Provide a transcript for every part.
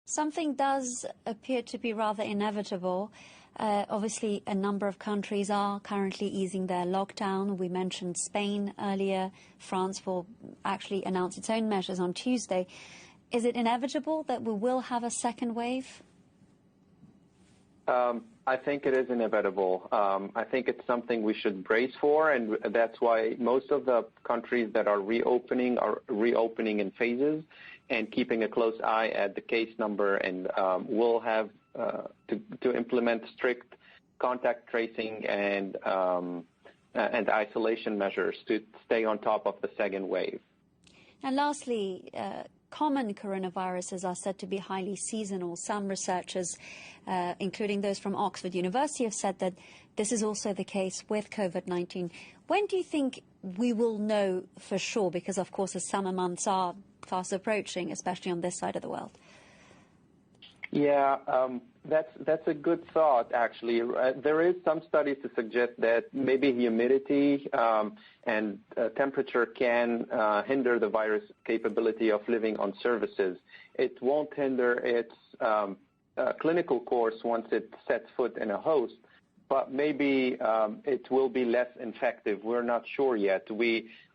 Something does appear to be rather inevitable. Obviously, a number of countries are currently easing their lockdown. We mentioned Spain earlier. France will actually announce its own measures on Tuesday. Is it inevitable that we will have a second wave? I think it is inevitable. I think it's something we should brace for, and that's why most of the countries that are reopening in phases and keeping a close eye at the case number, and will have to implement strict contact tracing and isolation measures to stay on top of the second wave. And lastly, common coronaviruses are said to be highly seasonal. Some researchers, including those from Oxford University, have said that this is also the case with COVID-19. When do you think we will know for sure? Because, of course, the summer months are fast approaching, especially on this side of the world. Yeah, that's a good thought, actually. There is some studies to suggest that maybe humidity and temperature can hinder the virus capability of living on surfaces. It won't hinder its clinical course once it sets foot in a host, but maybe it will be less infective. We're not sure yet.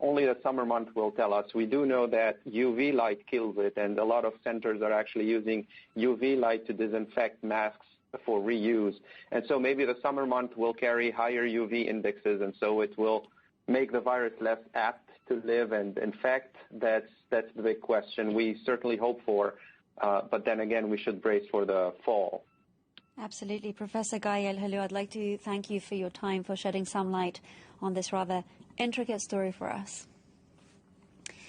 Only the summer month will tell us. We do know that UV light kills it, and a lot of centers are actually using UV light to disinfect masks for reuse. And so maybe the summer month will carry higher UV indexes, and so it will make the virus less apt to live and infect. That's the big question. We certainly hope for, but then again, we should brace for the fall. Absolutely. Professor Gaye El-Hallou, I'd like to thank you for your time, for shedding some light on this rather intricate story for us.